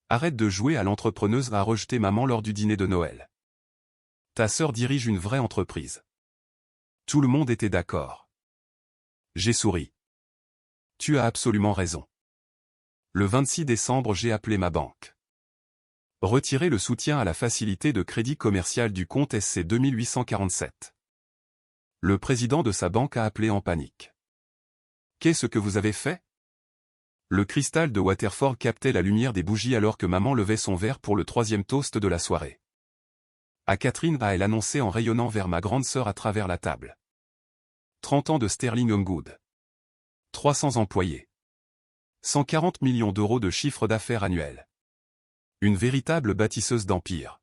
Arrête de jouer à l'entrepreneuse, a rejeté maman lors du dîner de Noël. Ta sœur dirige une vraie entreprise. Tout le monde était d'accord. J'ai souri. Tu as absolument raison. Le 26 décembre, j'ai appelé ma banque. Retirer le soutien à la facilité de crédit commercial du compte SC 2847. Le président de sa banque a appelé en panique. Qu'est-ce que vous avez fait? Le cristal de Waterford captait la lumière des bougies alors que maman levait son verre pour le 3e toast de la soirée. À Catherine, a-elle annoncé en rayonnant vers ma grande sœur à travers la table. 30 ans de Sterling Home Good. 300 employés. 140 millions d'euros de chiffre d'affaires annuel. Une véritable bâtisseuse d'empire.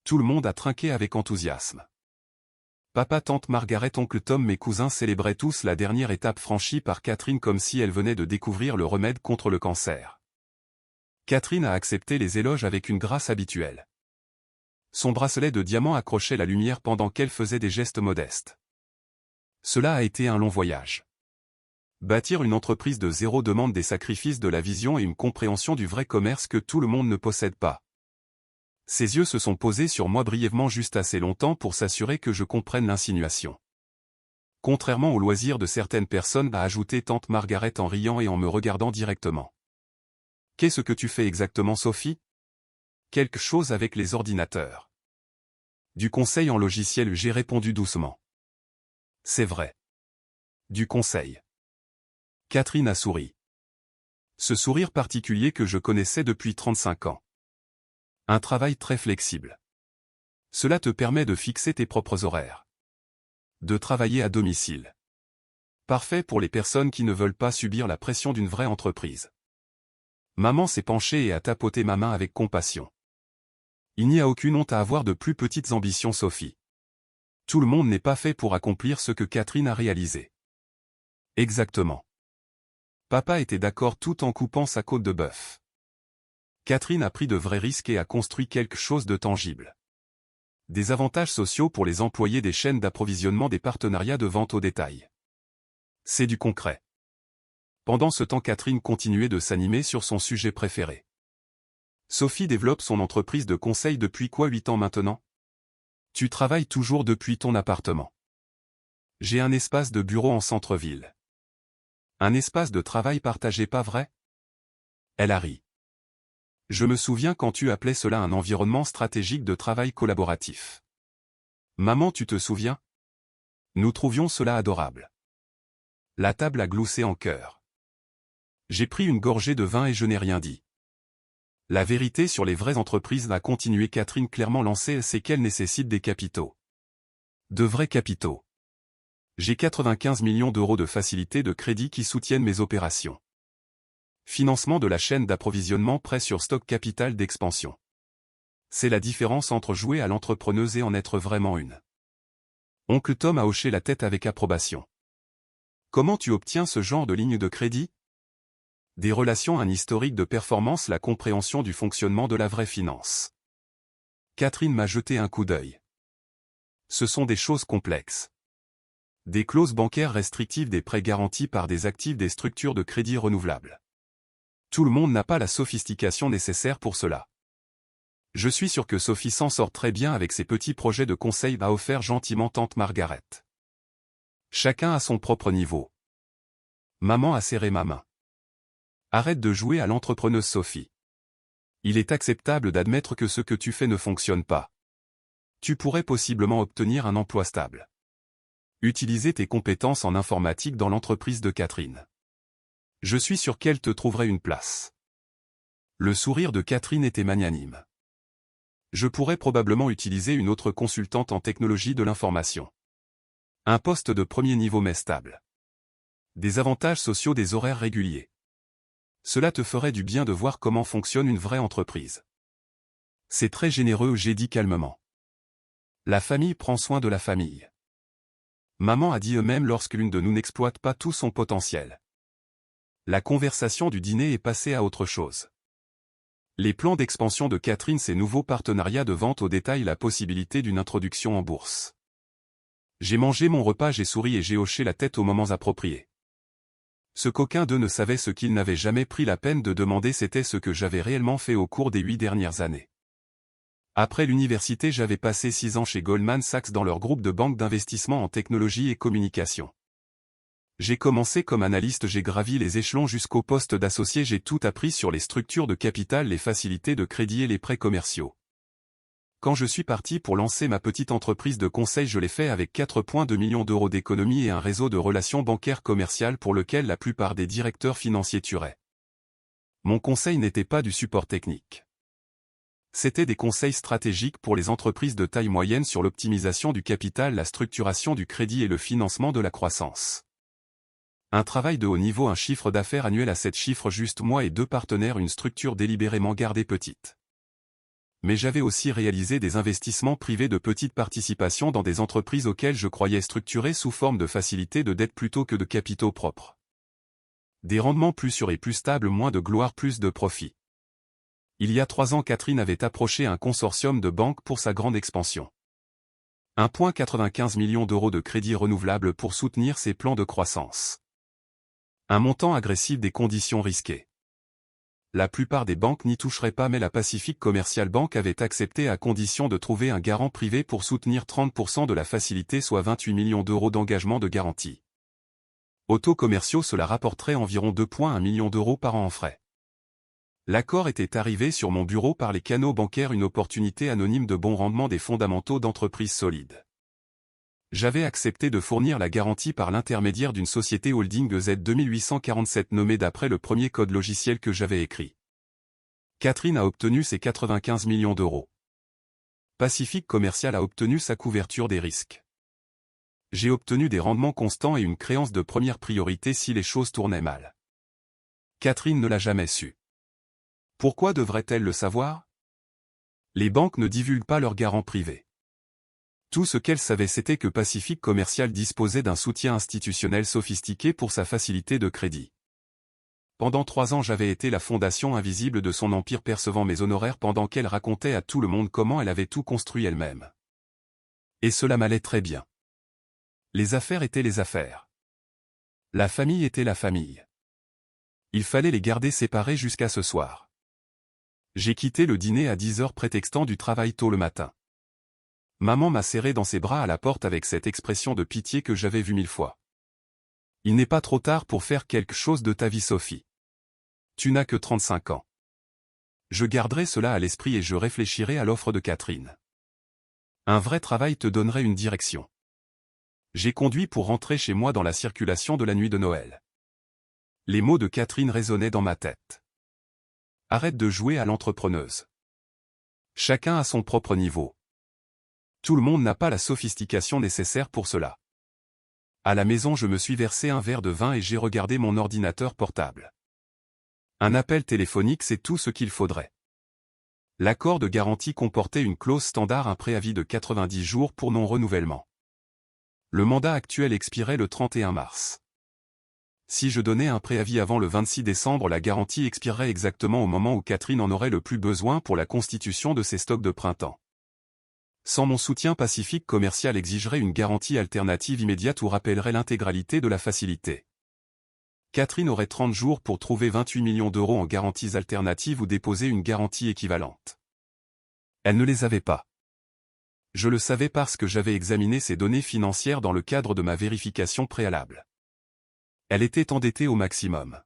Tout le monde a trinqué avec enthousiasme. Papa, tante Margaret, oncle Tom, mes cousins célébraient tous la dernière étape franchie par Catherine comme si elle venait de découvrir le remède contre le cancer. Catherine a accepté les éloges avec une grâce habituelle. Son bracelet de diamant accrochait la lumière pendant qu'elle faisait des gestes modestes. Cela a été un long voyage. Bâtir une entreprise de zéro demande des sacrifices, de la vision et une compréhension du vrai commerce que tout le monde ne possède pas. Ses yeux se sont posés sur moi brièvement, juste assez longtemps pour s'assurer que je comprenne l'insinuation. Contrairement au loisir de certaines personnes, a ajouté tante Margaret en riant et en me regardant directement. Qu'est-ce que tu fais exactement, Sophie? Quelque chose avec les ordinateurs. Du conseil en logiciel, j'ai répondu doucement. C'est vrai. Du conseil. Catherine a souri. Ce sourire particulier que je connaissais depuis 35 ans. Un travail très flexible. Cela te permet de fixer tes propres horaires. De travailler à domicile. Parfait pour les personnes qui ne veulent pas subir la pression d'une vraie entreprise. Maman s'est penchée et a tapoté ma main avec compassion. Il n'y a aucune honte à avoir de plus petites ambitions, Sophie. Tout le monde n'est pas fait pour accomplir ce que Catherine a réalisé. Exactement. Papa était d'accord tout en coupant sa côte de bœuf. Catherine a pris de vrais risques et a construit quelque chose de tangible. Des avantages sociaux pour les employés, des chaînes d'approvisionnement, des partenariats de vente au détail. C'est du concret. Pendant ce temps, Catherine continuait de s'animer sur son sujet préféré. Sophie développe son entreprise de conseil depuis 8 ans maintenant? Tu travailles toujours depuis ton appartement. J'ai un espace de bureau en centre-ville. Un espace de travail partagé, pas vrai? Elle a ri. Je me souviens quand tu appelais cela un environnement stratégique de travail collaboratif. Maman, tu te souviens? Nous trouvions cela adorable. La table a gloussé en chœur. J'ai pris une gorgée de vin et je n'ai rien dit. La vérité sur les vraies entreprises, a continué Catherine clairement lancée, c'est qu'elles nécessitent des capitaux. De vrais capitaux. J'ai 95 millions d'euros de facilités de crédit qui soutiennent mes opérations. Financement de la chaîne d'approvisionnement, prêt sur stock, capital d'expansion. C'est la différence entre jouer à l'entrepreneuse et en être vraiment une. Oncle Tom a hoché la tête avec approbation. Comment tu obtiens ce genre de ligne de crédit? Des relations, un historique de performance, la compréhension du fonctionnement de la vraie finance. Catherine m'a jeté un coup d'œil. Ce sont des choses complexes. Des clauses bancaires restrictives, des prêts garantis par des actifs, des structures de crédit renouvelables. Tout le monde n'a pas la sophistication nécessaire pour cela. Je suis sûr que Sophie s'en sort très bien avec ses petits projets de conseil, a offert gentiment tante Margaret. Chacun à son propre niveau. Maman a serré ma main. Arrête de jouer à l'entrepreneuse, Sophie. Il est acceptable d'admettre que ce que tu fais ne fonctionne pas. Tu pourrais possiblement obtenir un emploi stable. Utiliser tes compétences en informatique dans l'entreprise de Catherine. Je suis sûr qu'elle te trouverait une place. Le sourire de Catherine était magnanime. Je pourrais probablement utiliser une autre consultante en technologie de l'information. Un poste de premier niveau mais stable. Des avantages sociaux, des horaires réguliers. Cela te ferait du bien de voir comment fonctionne une vraie entreprise. C'est très généreux, j'ai dit calmement. La famille prend soin de la famille. Maman a dit eux-mêmes lorsque l'une de nous n'exploite pas tout son potentiel. La conversation du dîner est passée à autre chose. Les plans d'expansion de Catherine, ses nouveaux partenariats de vente au détail, la possibilité d'une introduction en bourse. J'ai mangé mon repas, j'ai souri et j'ai hoché la tête aux moments appropriés. Ce qu'aucun d'eux ne savait, ce qu'ils n'avaient jamais pris la peine de demander, c'était ce que j'avais réellement fait au cours des 8 dernières années. Après l'université, j'avais passé 6 ans chez Goldman Sachs dans leur groupe de banque d'investissement en technologie et communication. J'ai commencé comme analyste, j'ai gravi les échelons jusqu'au poste d'associé, j'ai tout appris sur les structures de capital, les facilités de crédit et les prêts commerciaux. Quand je suis parti pour lancer ma petite entreprise de conseil, je l'ai fait avec 4,2 millions d'euros d'économie et un réseau de relations bancaires commerciales pour lequel la plupart des directeurs financiers tueraient. Mon conseil n'était pas du support technique. C'était des conseils stratégiques pour les entreprises de taille moyenne sur l'optimisation du capital, la structuration du crédit et le financement de la croissance. Un travail de haut niveau, un chiffre d'affaires annuel à 7 chiffres, juste moi et 2 partenaires, une structure délibérément gardée petite. Mais j'avais aussi réalisé des investissements privés de petites participations dans des entreprises auxquelles je croyais, structurées sous forme de facilités de dette plutôt que de capitaux propres. Des rendements plus sûrs et plus stables, moins de gloire, plus de profit. Il y a 3 ans, Catherine avait approché un consortium de banques pour sa grande expansion. 1,95 million d'euros de crédits renouvelables pour soutenir ses plans de croissance. Un montant agressif, des conditions risquées. La plupart des banques n'y toucheraient pas, mais la Pacific Commercial Bank avait accepté à condition de trouver un garant privé pour soutenir 30% de la facilité, soit 28 millions d'euros d'engagement de garantie. Aux taux commerciaux, cela rapporterait environ 2,1 millions d'euros par an en frais. L'accord était arrivé sur mon bureau par les canaux bancaires, une opportunité anonyme de bon rendement, des fondamentaux d'entreprises solides. J'avais accepté de fournir la garantie par l'intermédiaire d'une société holding Z2847 nommée d'après le premier code logiciel que j'avais écrit. Catherine a obtenu ses 95 millions d'euros. Pacific Commercial a obtenu sa couverture des risques. J'ai obtenu des rendements constants et une créance de première priorité si les choses tournaient mal. Catherine ne l'a jamais su. Pourquoi devrait-elle le savoir? Les banques ne divulguent pas leurs garants privés. Tout ce qu'elle savait, c'était que Pacific Commercial disposait d'un soutien institutionnel sophistiqué pour sa facilité de crédit. Pendant 3 ans, j'avais été la fondation invisible de son empire, percevant mes honoraires pendant qu'elle racontait à tout le monde comment elle avait tout construit elle-même. Et cela m'allait très bien. Les affaires étaient les affaires. La famille était la famille. Il fallait les garder séparés jusqu'à ce soir. J'ai quitté le dîner à 10 heures prétextant du travail tôt le matin. Maman m'a serré dans ses bras à la porte avec cette expression de pitié que j'avais vue 1000 fois. Il n'est pas trop tard pour faire quelque chose de ta vie, Sophie. Tu n'as que 35 ans. Je garderai cela à l'esprit et je réfléchirai à l'offre de Catherine. Un vrai travail te donnerait une direction. J'ai conduit pour rentrer chez moi dans la circulation de la nuit de Noël. Les mots de Catherine résonnaient dans ma tête. Arrête de jouer à l'entrepreneuse. Chacun à son propre niveau. Tout le monde n'a pas la sophistication nécessaire pour cela. À la maison, je me suis versé un verre de vin et j'ai regardé mon ordinateur portable. Un appel téléphonique, c'est tout ce qu'il faudrait. L'accord de garantie comportait une clause standard, un préavis de 90 jours pour non-renouvellement. Le mandat actuel expirait le 31 mars. Si je donnais un préavis avant le 26 décembre, la garantie expirerait exactement au moment où Catherine en aurait le plus besoin pour la constitution de ses stocks de printemps. Sans mon soutien, Pacific Commercial exigerait une garantie alternative immédiate ou rappellerait l'intégralité de la facilité. Catherine aurait 30 jours pour trouver 28 millions d'euros en garanties alternatives ou déposer une garantie équivalente. Elle ne les avait pas. Je le savais parce que j'avais examiné ses données financières dans le cadre de ma vérification préalable. Elle était endettée au maximum.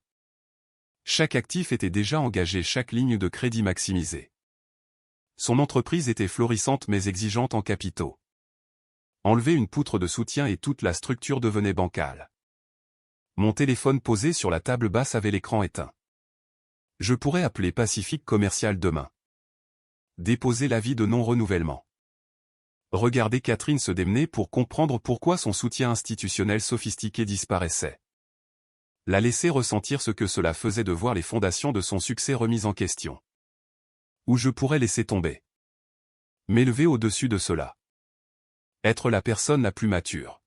Chaque actif était déjà engagé, chaque ligne de crédit maximisée. Son entreprise était florissante mais exigeante en capitaux. Enlever une poutre de soutien et toute la structure devenait bancale. Mon téléphone posé sur la table basse avait l'écran éteint. Je pourrais appeler Pacific Commercial demain. Déposer l'avis de non-renouvellement. Regarder Catherine se démener pour comprendre pourquoi son soutien institutionnel sophistiqué disparaissait. La laisser ressentir ce que cela faisait de voir les fondations de son succès remises en question. Ou je pourrais laisser tomber. M'élever au-dessus de cela. Être la personne la plus mature.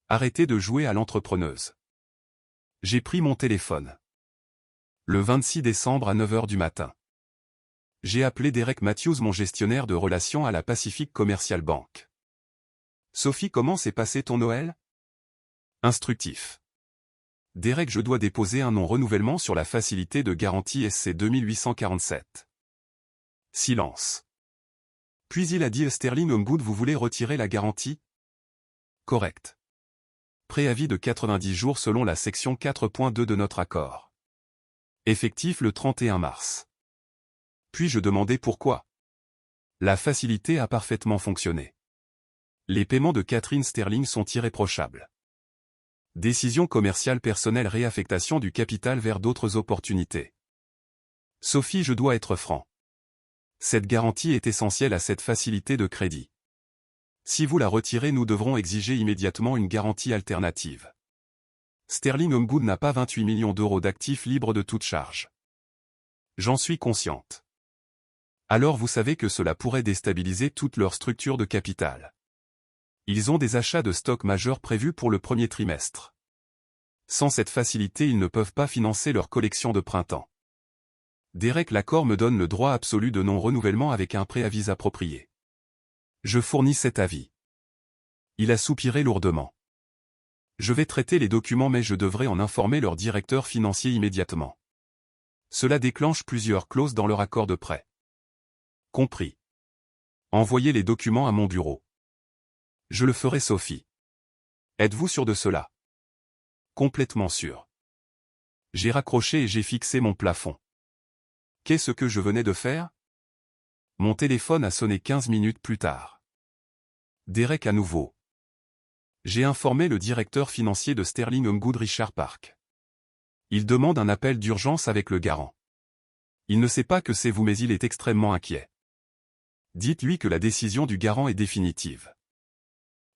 Arrêter de jouer à l'entrepreneuse. J'ai pris mon téléphone. Le 26 décembre à 9 h du matin. J'ai appelé Derek Matthews, mon gestionnaire de relations à la Pacific Commercial Bank. Sophie, comment s'est passé ton Noël? Instructif. Derek, je dois déposer un non-renouvellement sur la facilité de garantie SC 2847. Silence. Puis il a dit Sterling Homegood, vous voulez retirer la garantie? Correct. Préavis de 90 jours selon la section 4.2 de notre accord. Effectif le 31 mars. Puis je demandai pourquoi. La facilité a parfaitement fonctionné. Les paiements de Catherine Sterling sont irréprochables. Décision commerciale personnelle, réaffectation du capital vers d'autres opportunités. Sophie, je dois être franc. Cette garantie est essentielle à cette facilité de crédit. Si vous la retirez, nous devrons exiger immédiatement une garantie alternative. Sterling Homegood n'a pas 28 millions d'euros d'actifs libres de toute charge. J'en suis consciente. Alors vous savez que cela pourrait déstabiliser toute leur structure de capital. Ils ont des achats de stock majeurs prévus pour le premier trimestre. Sans cette facilité, ils ne peuvent pas financer leur collection de printemps. Derek, l'accord me donne le droit absolu de non-renouvellement avec un préavis approprié. Je fournis cet avis. Il a soupiré lourdement. Je vais traiter les documents, mais je devrais en informer leur directeur financier immédiatement. Cela déclenche plusieurs clauses dans leur accord de prêt. Compris. Envoyez les documents à mon bureau. Je le ferai, Sophie. Êtes-vous sûr de cela? Complètement sûr. J'ai raccroché et j'ai fixé mon plafond. Qu'est-ce que je venais de faire? Mon téléphone a sonné 15 minutes plus tard. Derek à nouveau. J'ai informé le directeur financier de Sterling Homegood, Richard Park. Il demande un appel d'urgence avec le garant. Il ne sait pas que c'est vous, mais il est extrêmement inquiet. Dites-lui que la décision du garant est définitive.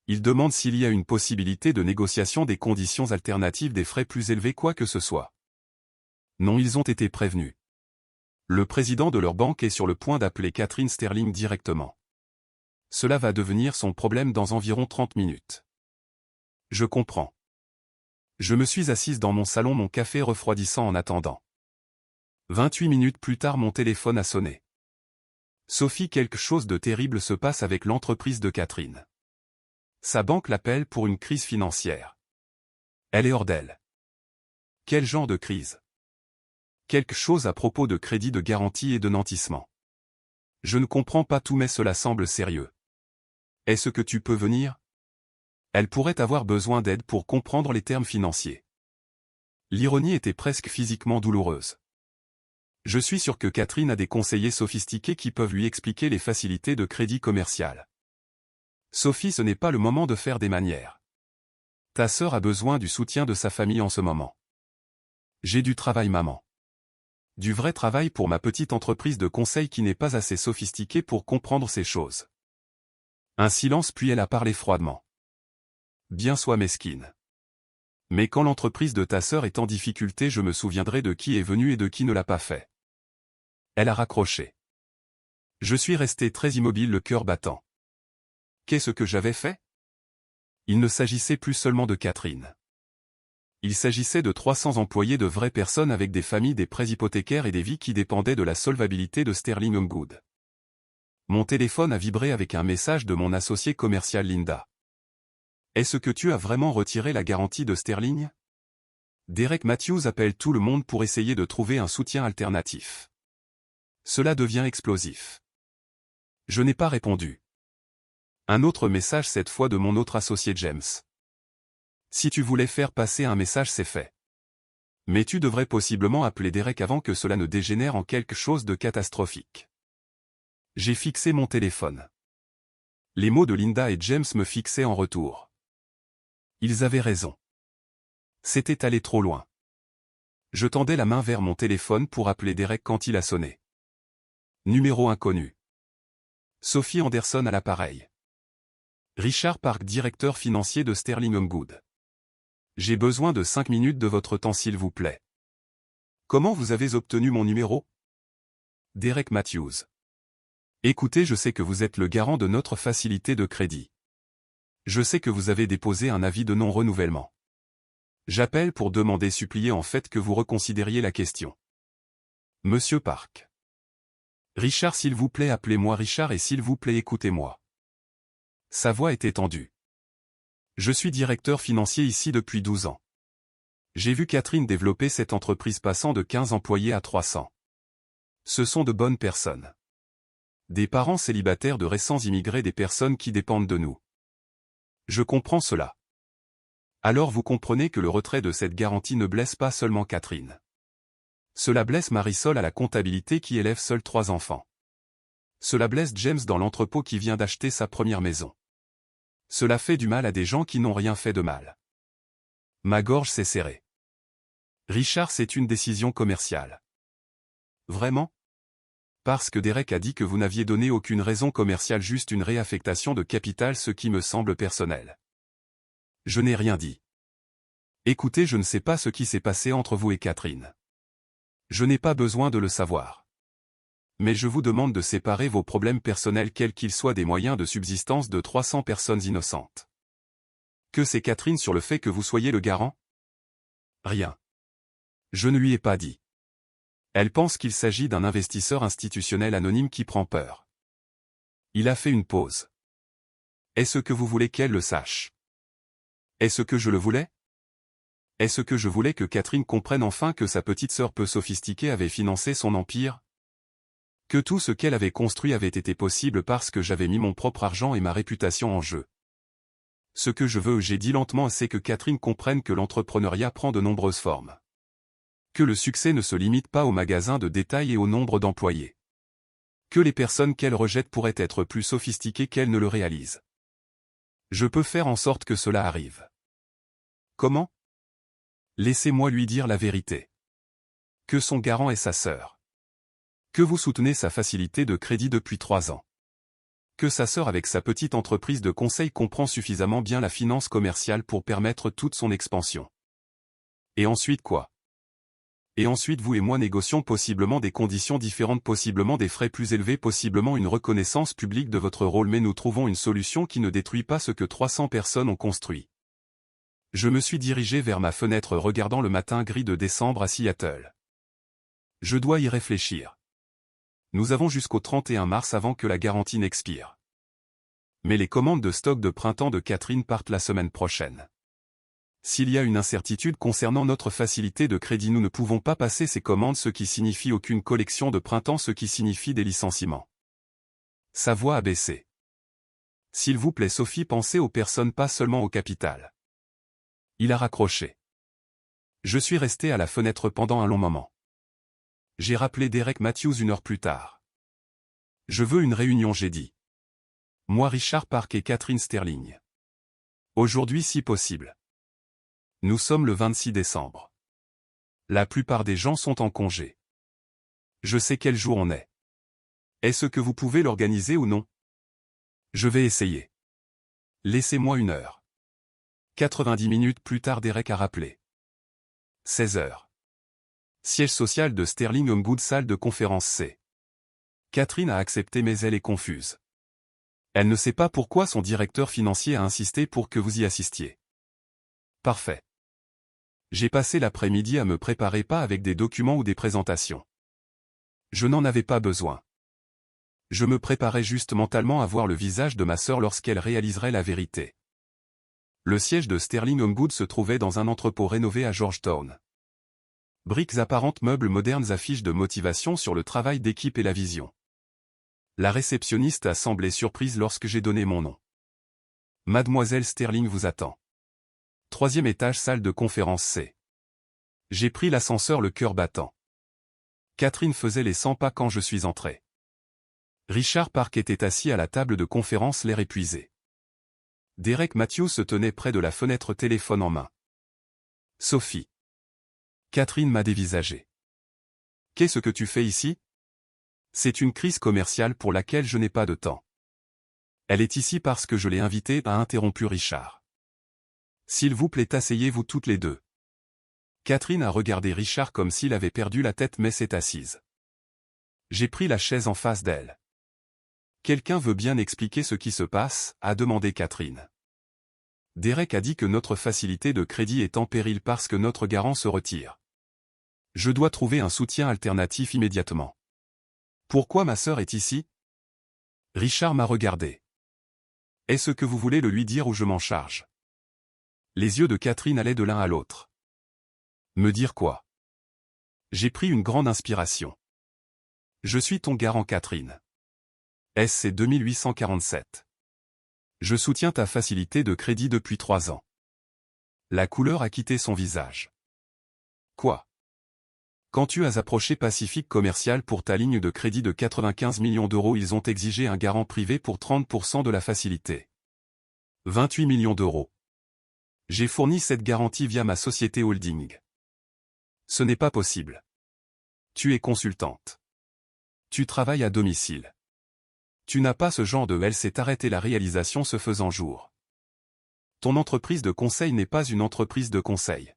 Il demande s'il y a une possibilité de négociation des conditions alternatives, des frais plus élevés, quoi que ce soit. Non, ils ont été prévenus. Le président de leur banque est sur le point d'appeler Catherine Sterling directement. Cela va devenir son problème dans environ 30 minutes. Je comprends. Je me suis assise dans mon salon, mon café refroidissant en attendant. 28 minutes plus tard, mon téléphone a sonné. Sophie, quelque chose de terrible se passe avec l'entreprise de Catherine. Sa banque l'appelle pour une crise financière. Elle est hors d'elle. Quel genre de crise? Quelque chose à propos de crédit de garantie et de nantissement. Je ne comprends pas tout, mais cela semble sérieux. Est-ce que tu peux venir? Elle pourrait avoir besoin d'aide pour comprendre les termes financiers. L'ironie était presque physiquement douloureuse. Je suis sûr que Catherine a des conseillers sophistiqués qui peuvent lui expliquer les facilités de crédit commercial. Sophie, ce n'est pas le moment de faire des manières. Ta sœur a besoin du soutien de sa famille en ce moment. J'ai du travail, maman. Du vrai travail pour ma petite entreprise de conseil qui n'est pas assez sophistiquée pour comprendre ces choses. Un silence, puis elle a parlé froidement. Bien soit mesquine. Mais quand l'entreprise de ta sœur est en difficulté, je me souviendrai de qui est venu et de qui ne l'a pas fait. Elle a raccroché. Je suis resté très immobile, le cœur battant. Qu'est-ce que j'avais fait? Il ne s'agissait plus seulement de Catherine. Il s'agissait de 300 employés, de vraies personnes avec des familles, des prêts hypothécaires et des vies qui dépendaient de la solvabilité de Sterling Homegood. Mon téléphone a vibré avec un message de mon associé commercial Linda. Est-ce que tu as vraiment retiré la garantie de Sterling? Derek Matthews appelle tout le monde pour essayer de trouver un soutien alternatif. Cela devient explosif. Je n'ai pas répondu. Un autre message, cette fois de mon autre associé James. Si tu voulais faire passer un message, c'est fait. Mais tu devrais possiblement appeler Derek avant que cela ne dégénère en quelque chose de catastrophique. J'ai fixé mon téléphone. Les mots de Linda et James me fixaient en retour. Ils avaient raison. C'était allé trop loin. Je tendais la main vers mon téléphone pour appeler Derek quand il a sonné. Numéro inconnu. Sophie Anderson à l'appareil. Richard Park, directeur financier de Sterling Homegood. J'ai besoin de 5 minutes de votre temps, s'il vous plaît. Comment vous avez obtenu mon numéro? Derek Matthews. Écoutez, je sais que vous êtes le garant de notre facilité de crédit. Je sais que vous avez déposé un avis de non-renouvellement. J'appelle pour demander, supplier en fait que vous reconsidériez la question. Monsieur Park. Richard, s'il vous plaît, appelez-moi Richard et s'il vous plaît, écoutez-moi. Sa voix était tendue. Je suis directeur financier ici depuis 12 ans. J'ai vu Catherine développer cette entreprise passant de 15 employés à 300. Ce sont de bonnes personnes. Des parents célibataires de récents immigrés, des personnes qui dépendent de nous. Je comprends cela. Alors vous comprenez que le retrait de cette garantie ne blesse pas seulement Catherine. Cela blesse Marisol à la comptabilité qui élève seule 3 enfants. Cela blesse James dans l'entrepôt qui vient d'acheter sa première maison. Cela fait du mal à des gens qui n'ont rien fait de mal. Ma gorge s'est serrée. Richard, c'est une décision commerciale. Vraiment? Parce que Derek a dit que vous n'aviez donné aucune raison commerciale, juste une réaffectation de capital, ce qui me semble personnel. Je n'ai rien dit. Écoutez, je ne sais pas ce qui s'est passé entre vous et Catherine. Je n'ai pas besoin de le savoir. Mais je vous demande de séparer vos problèmes personnels, quels qu'ils soient, des moyens de subsistance de 300 personnes innocentes. Que c'est Catherine sur le fait que vous soyez le garant? Rien. Je ne lui ai pas dit. Elle pense qu'il s'agit d'un investisseur institutionnel anonyme qui prend peur. Il a fait une pause. Est-ce que vous voulez qu'elle le sache? Est-ce que je le voulais? Est-ce que je voulais que Catherine comprenne enfin que sa petite sœur peu sophistiquée avait financé son empire? Que tout ce qu'elle avait construit avait été possible parce que j'avais mis mon propre argent et ma réputation en jeu. Ce que je veux, j'ai dit lentement, c'est que Catherine comprenne que l'entrepreneuriat prend de nombreuses formes. Que le succès ne se limite pas aux magasins de détail et au nombre d'employés. Que les personnes qu'elle rejette pourraient être plus sophistiquées qu'elle ne le réalise. Je peux faire en sorte que cela arrive. Comment? Laissez-moi lui dire la vérité. Que son garant est sa sœur. Que vous soutenez sa facilité de crédit depuis 3 ans. Que sa sœur avec sa petite entreprise de conseil comprend suffisamment bien la finance commerciale pour permettre toute son expansion. Et ensuite quoi? Et ensuite vous et moi négocions possiblement des conditions différentes, possiblement des frais plus élevés, possiblement une reconnaissance publique de votre rôle, mais nous trouvons une solution qui ne détruit pas ce que 300 personnes ont construit. Je me suis dirigé vers ma fenêtre regardant le matin gris de décembre à Seattle. Je dois y réfléchir. Nous avons jusqu'au 31 mars avant que la garantie n'expire. Mais les commandes de stock de printemps de Catherine partent la semaine prochaine. S'il y a une incertitude concernant notre facilité de crédit, nous ne pouvons pas passer ces commandes, ce qui signifie aucune collection de printemps, ce qui signifie des licenciements. Sa voix a baissé. S'il vous plaît Sophie, pensez aux personnes, pas seulement au capital. Il a raccroché. Je suis resté à la fenêtre pendant un long moment. J'ai rappelé Derek Matthews 1 heure plus tard. Je veux une réunion, j'ai dit. Moi, Richard Park et Catherine Sterling. Aujourd'hui si possible. Nous sommes le 26 décembre. La plupart des gens sont en congé. Je sais quel jour on est. Est-ce que vous pouvez l'organiser ou non? Je vais essayer. Laissez-moi 1 heure. 90 minutes plus tard, Derek a rappelé. 16 heures. Siège social de Sterling Homewood, salle de conférence C. Catherine a accepté mais elle est confuse. Elle ne sait pas pourquoi son directeur financier a insisté pour que vous y assistiez. Parfait. J'ai passé l'après-midi à me préparer, pas avec des documents ou des présentations. Je n'en avais pas besoin. Je me préparais juste mentalement à voir le visage de ma sœur lorsqu'elle réaliserait la vérité. Le siège de Sterling Homewood se trouvait dans un entrepôt rénové à Georgetown. Briques apparentes, meubles modernes, affiches de motivation sur le travail d'équipe et la vision. La réceptionniste a semblé surprise lorsque j'ai donné mon nom. Mademoiselle Sterling vous attend. 3e étage, salle de conférence C. J'ai pris l'ascenseur le cœur battant. Catherine faisait les 100 pas quand je suis entré. Richard Park était assis à la table de conférence, l'air épuisé. Derek Matthews se tenait près de la fenêtre, téléphone en main. Sophie. Catherine m'a dévisagé. Qu'est-ce que tu fais ici? C'est une crise commerciale pour laquelle je n'ai pas de temps. Elle est ici parce que je l'ai invitée, a interrompu Richard. S'il vous plaît, asseyez-vous toutes les deux. Catherine a regardé Richard comme s'il avait perdu la tête, mais s'est assise. J'ai pris la chaise en face d'elle. Quelqu'un veut bien expliquer ce qui se passe, a demandé Catherine. Derek a dit que notre facilité de crédit est en péril parce que notre garant se retire. Je dois trouver un soutien alternatif immédiatement. Pourquoi ma sœur est ici? Richard m'a regardé. Est-ce que vous voulez le lui dire ou je m'en charge? Les yeux de Catherine allaient de l'un à l'autre. Me dire quoi? J'ai pris une grande inspiration. Je suis ton garant Catherine. SC 2847. Je soutiens ta facilité de crédit depuis 3 ans. La couleur a quitté son visage. Quoi? Quand tu as approché Pacifique Commercial pour ta ligne de crédit de 95 millions d'euros, ils ont exigé un garant privé pour 30% de la facilité. 28 millions d'euros. J'ai fourni cette garantie via ma société holding. Ce n'est pas possible. Tu es consultante. Tu travailles à domicile. Tu n'as pas ce genre de elle s'est arrêté la réalisation se faisant jour. Ton entreprise de conseil n'est pas une entreprise de conseil.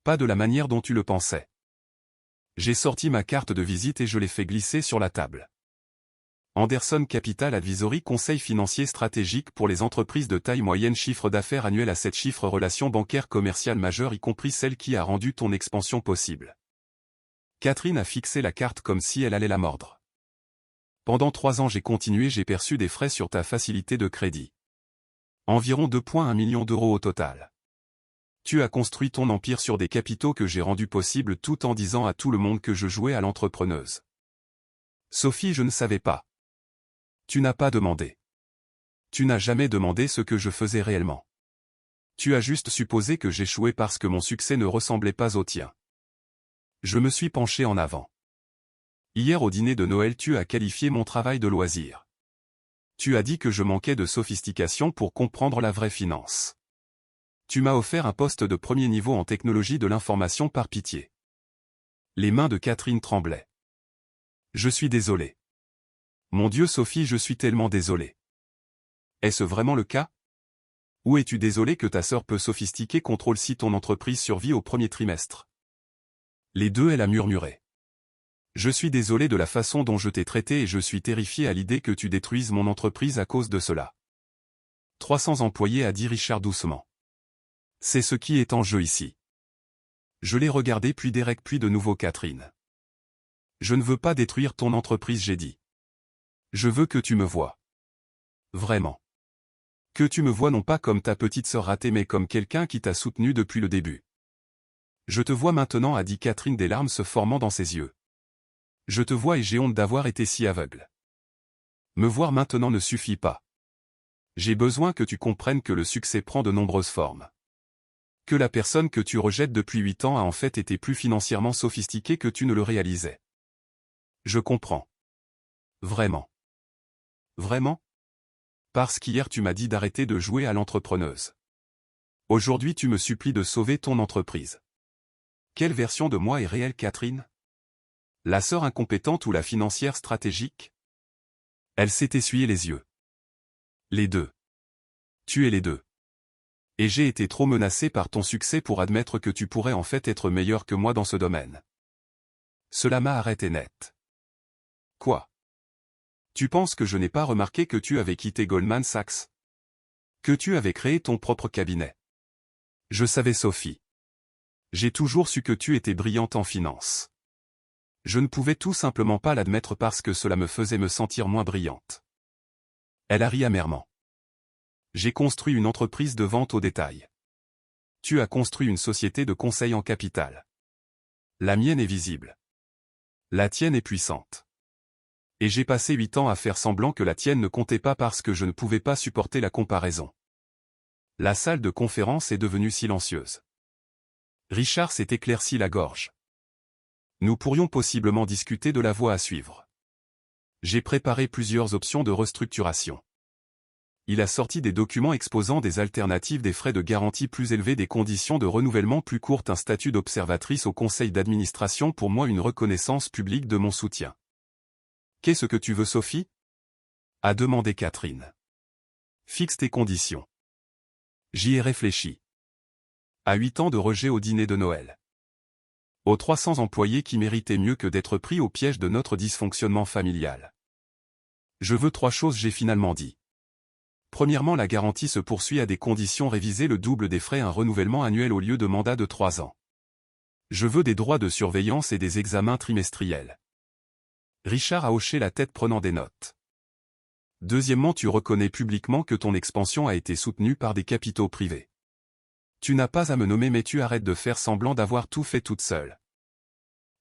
Pas de la manière dont tu le pensais. J'ai sorti ma carte de visite et je l'ai fait glisser sur la table. Anderson Capital Advisory, conseil financier stratégique pour les entreprises de taille moyenne, chiffre d'affaires annuel à 7 chiffres, relations bancaires commerciales majeures y compris celle qui a rendu ton expansion possible. Catherine a fixé la carte comme si elle allait la mordre. Pendant 3 ans j'ai continué, j'ai perçu des frais sur ta facilité de crédit. Environ 2,1 millions d'euros au total. Tu as construit ton empire sur des capitaux que j'ai rendus possibles tout en disant à tout le monde que je jouais à l'entrepreneuse. Sophie, je ne savais pas. Tu n'as pas demandé. Tu n'as jamais demandé ce que je faisais réellement. Tu as juste supposé que j'échouais parce que mon succès ne ressemblait pas au tien. Je me suis penché en avant. Hier au dîner de Noël, tu as qualifié mon travail de loisir. Tu as dit que je manquais de sophistication pour comprendre la vraie finance. Tu m'as offert un poste de premier niveau en technologie de l'information par pitié. Les mains de Catherine tremblaient. Je suis désolé. Mon Dieu Sophie, je suis tellement désolé. Est-ce vraiment le cas? Ou es-tu désolé que ta sœur peu sophistiquée contrôle si ton entreprise survit au premier trimestre? Les deux, elle a murmuré. Je suis désolé de la façon dont je t'ai traité et je suis terrifié à l'idée que tu détruises mon entreprise à cause de cela. 300 employés, a dit Richard doucement. C'est ce qui est en jeu ici. Je l'ai regardé puis Derek puis de nouveau Catherine. Je ne veux pas détruire ton entreprise, j'ai dit. Je veux que tu me vois. Vraiment. Que tu me vois non pas comme ta petite sœur ratée mais comme quelqu'un qui t'a soutenu depuis le début. Je te vois maintenant, a dit Catherine, des larmes se formant dans ses yeux. Je te vois et j'ai honte d'avoir été si aveugle. Me voir maintenant ne suffit pas. J'ai besoin que tu comprennes que le succès prend de nombreuses formes. Que la personne que tu rejettes depuis 8 ans a en fait été plus financièrement sophistiquée que tu ne le réalisais. Je comprends. Vraiment. Vraiment? Parce qu'hier tu m'as dit d'arrêter de jouer à l'entrepreneuse. Aujourd'hui tu me supplies de sauver ton entreprise. Quelle version de moi est réelle, Catherine? La sœur incompétente ou la financière stratégique? Elle s'est essuyé les yeux. Les deux. Tu es les deux. Et j'ai été trop menacé par ton succès pour admettre que tu pourrais en fait être meilleur que moi dans ce domaine. Cela m'a arrêté net. Quoi? Tu penses que je n'ai pas remarqué que tu avais quitté Goldman Sachs? Que tu avais créé ton propre cabinet? Je savais, Sophie. J'ai toujours su que tu étais brillante en finance. Je ne pouvais tout simplement pas l'admettre parce que cela me faisait me sentir moins brillante. Elle a ri amèrement. J'ai construit une entreprise de vente au détail. Tu as construit une société de conseil en capital. La mienne est visible. La tienne est puissante. Et j'ai passé 8 ans à faire semblant que la tienne ne comptait pas parce que je ne pouvais pas supporter la comparaison. La salle de conférence est devenue silencieuse. Richard s'est éclairci la gorge. Nous pourrions possiblement discuter de la voie à suivre. J'ai préparé plusieurs options de restructuration. Il a sorti des documents exposant des alternatives, des frais de garantie plus élevés, des conditions de renouvellement plus courtes, un statut d'observatrice au conseil d'administration, pour moi une reconnaissance publique de mon soutien. Qu'est-ce que tu veux, Sophie? A demandé Catherine. Fixe tes conditions. J'y ai réfléchi. À 8 ans de rejet au dîner de Noël. Aux 300 employés qui méritaient mieux que d'être pris au piège de notre dysfonctionnement familial. Je veux 3 choses, j'ai finalement dit. Premièrement, la garantie se poursuit à des conditions révisées, le double des frais, un renouvellement annuel au lieu de mandat de 3 ans. Je veux des droits de surveillance et des examens trimestriels. Richard a hoché la tête prenant des notes. Deuxièmement, tu reconnais publiquement que ton expansion a été soutenue par des capitaux privés. Tu n'as pas à me nommer mais tu arrêtes de faire semblant d'avoir tout fait toute seule.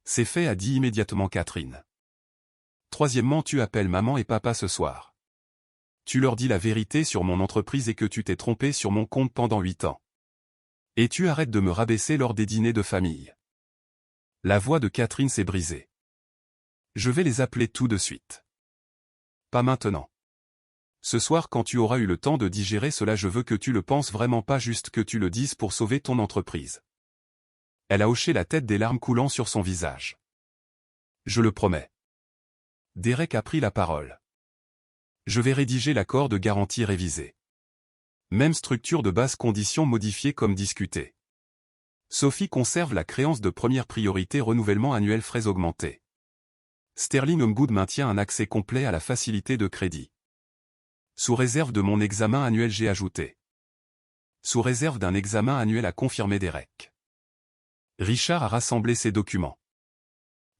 C'est fait, a dit immédiatement Catherine. Troisièmement, tu appelles maman et papa ce soir. Tu leur dis la vérité sur mon entreprise et que tu t'es trompé sur mon compte pendant 8 ans. Et tu arrêtes de me rabaisser lors des dîners de famille. La voix de Catherine s'est brisée. Je vais les appeler tout de suite. Pas maintenant. Ce soir quand tu auras eu le temps de digérer cela, je veux que tu le penses vraiment, pas juste que tu le dises pour sauver ton entreprise. Elle a hoché la tête, des larmes coulant sur son visage. Je le promets. Derek a pris la parole. Je vais rédiger l'accord de garantie révisé. Même structure de base, conditions modifiées comme discuté. Sophie conserve la créance de première priorité, renouvellement annuel, frais augmentés. Sterling Homegood maintient un accès complet à la facilité de crédit. Sous réserve de mon examen annuel, j'ai ajouté. Sous réserve d'un examen annuel, a confirmé Derek. Richard a rassemblé ses documents.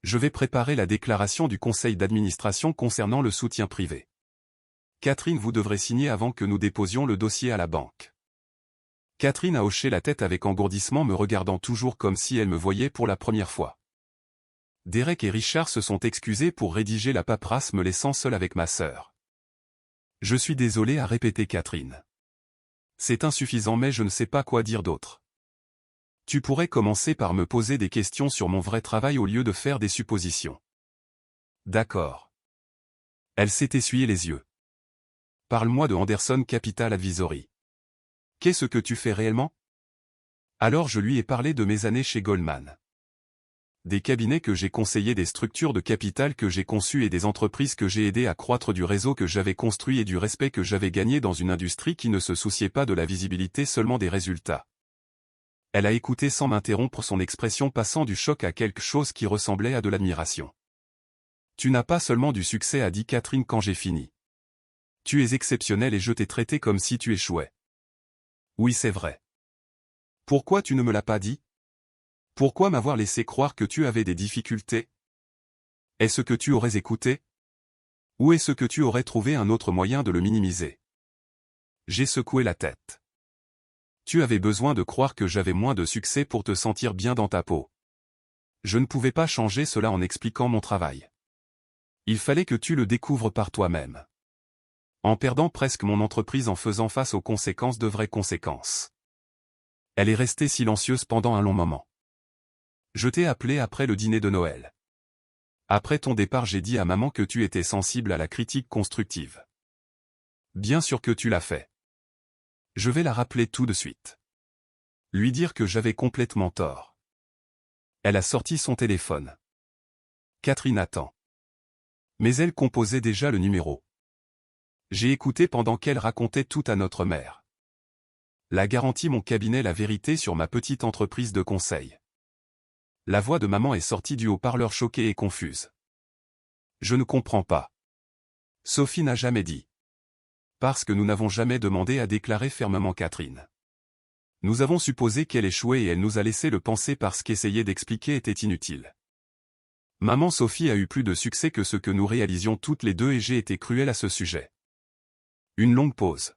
Je vais préparer la déclaration du conseil d'administration concernant le soutien privé. Catherine, vous devrez signer avant que nous déposions le dossier à la banque. Catherine a hoché la tête avec engourdissement, me regardant toujours comme si elle me voyait pour la première fois. Derek et Richard se sont excusés pour rédiger la paperasse, me laissant seul avec ma sœur. Je suis désolé, a répété Catherine. C'est insuffisant, mais je ne sais pas quoi dire d'autre. Tu pourrais commencer par me poser des questions sur mon vrai travail au lieu de faire des suppositions. D'accord. Elle s'est essuyé les yeux. Parle-moi de Anderson Capital Advisory. Qu'est-ce que tu fais réellement? Alors je lui ai parlé de mes années chez Goldman. Des cabinets que j'ai conseillés, des structures de capital que j'ai conçues et des entreprises que j'ai aidées à croître, du réseau que j'avais construit et du respect que j'avais gagné dans une industrie qui ne se souciait pas de la visibilité, seulement des résultats. Elle a écouté sans m'interrompre, son expression passant du choc à quelque chose qui ressemblait à de l'admiration. Tu n'as pas seulement du succès, a dit Catherine quand j'ai fini. Tu es exceptionnel et je t'ai traité comme si tu échouais. Oui, c'est vrai. Pourquoi tu ne me l'as pas dit? Pourquoi m'avoir laissé croire que tu avais des difficultés? Est-ce que tu aurais écouté? Ou est-ce que tu aurais trouvé un autre moyen de le minimiser? J'ai secoué la tête. Tu avais besoin de croire que j'avais moins de succès pour te sentir bien dans ta peau. Je ne pouvais pas changer cela en expliquant mon travail. Il fallait que tu le découvres par toi-même. En perdant presque mon entreprise, en faisant face aux conséquences, de vraies conséquences. Elle est restée silencieuse pendant un long moment. Je t'ai appelé après le dîner de Noël. Après ton départ, j'ai dit à maman que tu étais sensible à la critique constructive. Bien sûr que tu l'as fait. Je vais la rappeler tout de suite. Lui dire que j'avais complètement tort. Elle a sorti son téléphone. Catherine attend. Mais elle composait déjà le numéro. J'ai écouté pendant qu'elle racontait tout à notre mère. La garantie, mon cabinet, la vérité sur ma petite entreprise de conseil. La voix de maman est sortie du haut-parleur, choquée et confuse. Je ne comprends pas. Sophie n'a jamais dit. Parce que nous n'avons jamais demandé, a déclaré fermement Catherine. Nous avons supposé qu'elle échouait et elle nous a laissé le penser parce qu'essayer d'expliquer était inutile. Maman, Sophie a eu plus de succès que ce que nous réalisions toutes les deux et j'ai été cruel à ce sujet. Une longue pause.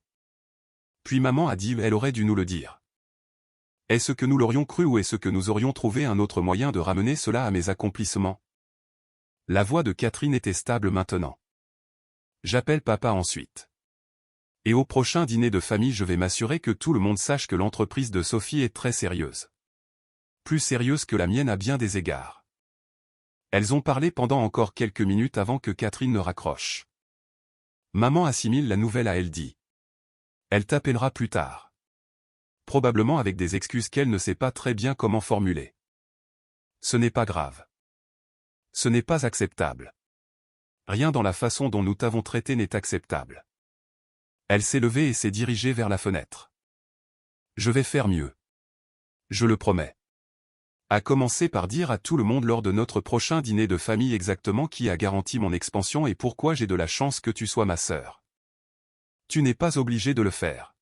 Puis maman a dit, elle aurait dû nous le dire. Est-ce que nous l'aurions cru ou est-ce que nous aurions trouvé un autre moyen de ramener cela à mes accomplissements? La voix de Catherine était stable maintenant. J'appelle papa ensuite. Et au prochain dîner de famille, je vais m'assurer que tout le monde sache que l'entreprise de Sophie est très sérieuse. Plus sérieuse que la mienne à bien des égards. Elles ont parlé pendant encore quelques minutes avant que Catherine ne raccroche. Maman assimile la nouvelle à elle, dit. Elle t'appellera plus tard. Probablement avec des excuses qu'elle ne sait pas très bien comment formuler. Ce n'est pas grave. Ce n'est pas acceptable. Rien dans la façon dont nous t'avons traité n'est acceptable. Elle s'est levée et s'est dirigée vers la fenêtre. Je vais faire mieux. Je le promets. À commencer par dire à tout le monde lors de notre prochain dîner de famille exactement qui a garanti mon expansion et pourquoi j'ai de la chance que tu sois ma sœur. Tu n'es pas obligé de le faire.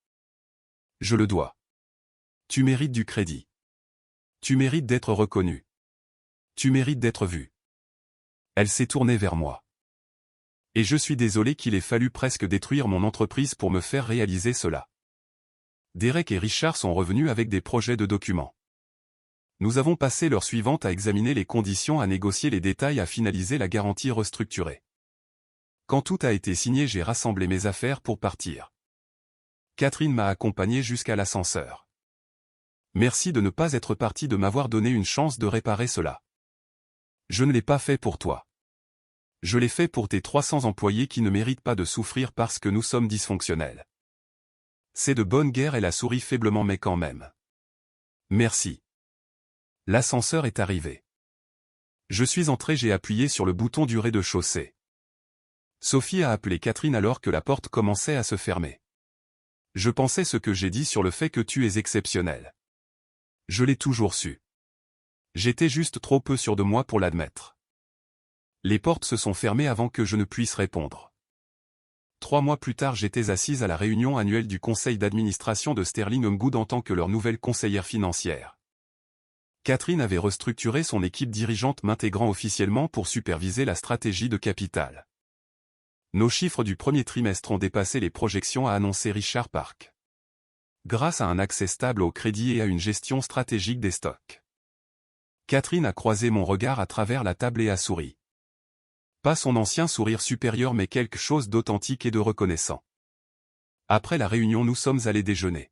Je le dois. Tu mérites du crédit. Tu mérites d'être reconnu. Tu mérites d'être vu. Elle s'est tournée vers moi. Et je suis désolé qu'il ait fallu presque détruire mon entreprise pour me faire réaliser cela. Derek et Richard sont revenus avec des projets de documents. Nous avons passé l'heure suivante à examiner les conditions, à négocier les détails, à finaliser la garantie restructurée. Quand tout a été signé, j'ai rassemblé mes affaires pour partir. Catherine m'a accompagné jusqu'à l'ascenseur. Merci de ne pas être parti, de m'avoir donné une chance de réparer cela. Je ne l'ai pas fait pour toi. Je l'ai fait pour tes 300 employés qui ne méritent pas de souffrir parce que nous sommes dysfonctionnels. C'est de bonne guerre, elle a souri faiblement, mais quand même. Merci. L'ascenseur est arrivé. Je suis entré, j'ai appuyé sur le bouton du rez-de-chaussée. Sophie a appelé Catherine alors que la porte commençait à se fermer. Je pensais ce que j'ai dit sur le fait que tu es exceptionnel. Je l'ai toujours su. J'étais juste trop peu sûr de moi pour l'admettre. Les portes se sont fermées avant que je ne puisse répondre. 3 mois plus tard, j'étais assise à la réunion annuelle du conseil d'administration de Sterling Good en tant que leur nouvelle conseillère financière. Catherine avait restructuré son équipe dirigeante, m'intégrant officiellement pour superviser la stratégie de capital. Nos chiffres du premier trimestre ont dépassé les projections, a annoncé Richard Park. Grâce à un accès stable au crédit et à une gestion stratégique des stocks. Catherine a croisé mon regard à travers la table et a souri. Pas son ancien sourire supérieur, mais quelque chose d'authentique et de reconnaissant. Après la réunion, nous sommes allés déjeuner.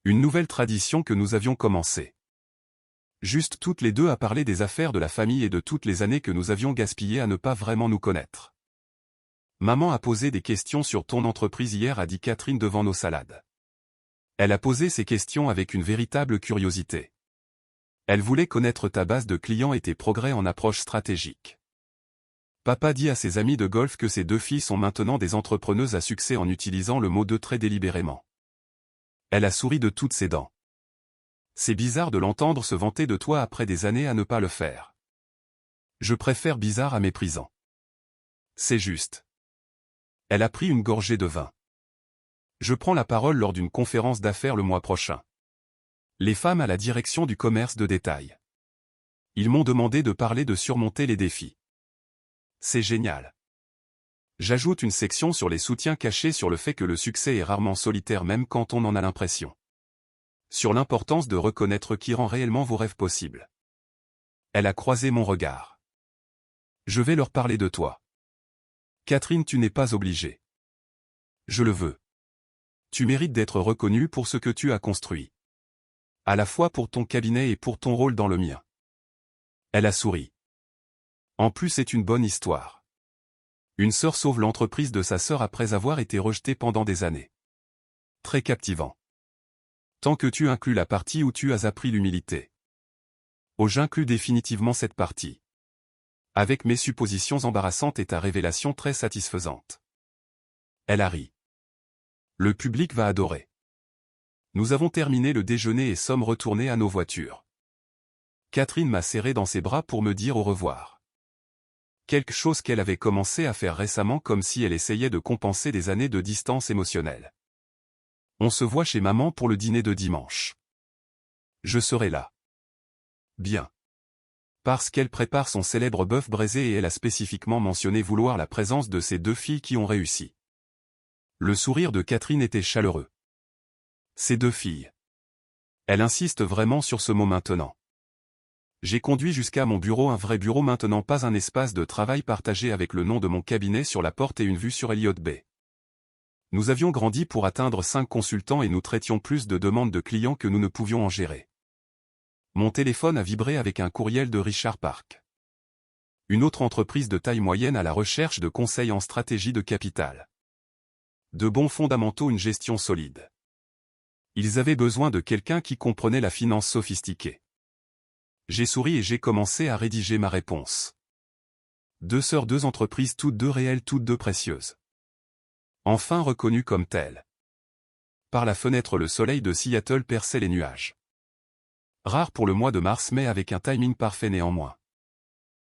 Une nouvelle tradition que nous avions commencée. Juste toutes les deux à parler des affaires de la famille et de toutes les années que nous avions gaspillées à ne pas vraiment nous connaître. Maman a posé des questions sur ton entreprise hier, a dit Catherine devant nos salades. Elle a posé ces questions avec une véritable curiosité. Elle voulait connaître ta base de clients et tes progrès en approche stratégique. Papa dit à ses amis de golf que ses 2 filles sont maintenant des entrepreneuses à succès, en utilisant le mot « de » très délibérément. Elle a souri de toutes ses dents. C'est bizarre de l'entendre se vanter de toi après des années à ne pas le faire. Je préfère bizarre à méprisant. C'est juste. Elle a pris une gorgée de vin. Je prends la parole lors d'une conférence d'affaires le mois prochain. Les femmes à la direction du commerce de détail. Ils m'ont demandé de parler de surmonter les défis. C'est génial. J'ajoute une section sur les soutiens cachés, sur le fait que le succès est rarement solitaire même quand on en a l'impression. Sur l'importance de reconnaître qui rend réellement vos rêves possibles. Elle a croisé mon regard. Je vais leur parler de toi. Catherine, tu n'es pas obligée. Je le veux. Tu mérites d'être reconnue pour ce que tu as construit. À la fois pour ton cabinet et pour ton rôle dans le mien. Elle a souri. En plus, c'est une bonne histoire. Une sœur sauve l'entreprise de sa sœur après avoir été rejetée pendant des années. Très captivant. Tant que tu inclus la partie où tu as appris l'humilité. Oh, j'inclus définitivement cette partie. Avec mes suppositions embarrassantes et ta révélation très satisfaisante. Elle a ri. Le public va adorer. Nous avons terminé le déjeuner et sommes retournés à nos voitures. Catherine m'a serré dans ses bras pour me dire au revoir. Quelque chose qu'elle avait commencé à faire récemment, comme si elle essayait de compenser des années de distance émotionnelle. On se voit chez maman pour le dîner de dimanche. Je serai là. Bien. Parce qu'elle prépare son célèbre bœuf braisé et elle a spécifiquement mentionné vouloir la présence de ses 2 filles qui ont réussi. Le sourire de Catherine était chaleureux. Ces 2 filles. Elle insiste vraiment sur ce mot maintenant. J'ai conduit jusqu'à mon bureau, un vrai bureau maintenant, pas un espace de travail partagé avec le nom de mon cabinet sur la porte et une vue sur Elliott Bay. Nous avions grandi pour atteindre 5 consultants et nous traitions plus de demandes de clients que nous ne pouvions en gérer. Mon téléphone a vibré avec un courriel de Richard Park. Une autre entreprise de taille moyenne à la recherche de conseils en stratégie de capital. De bons fondamentaux, une gestion solide. Ils avaient besoin de quelqu'un qui comprenait la finance sophistiquée. J'ai souri et j'ai commencé à rédiger ma réponse. 2 sœurs, 2 entreprises, toutes 2 réelles, toutes 2 précieuses. Enfin reconnues comme telles. Par la fenêtre, le soleil de Seattle perçait les nuages. Rare pour le mois de mars, mais avec un timing parfait néanmoins.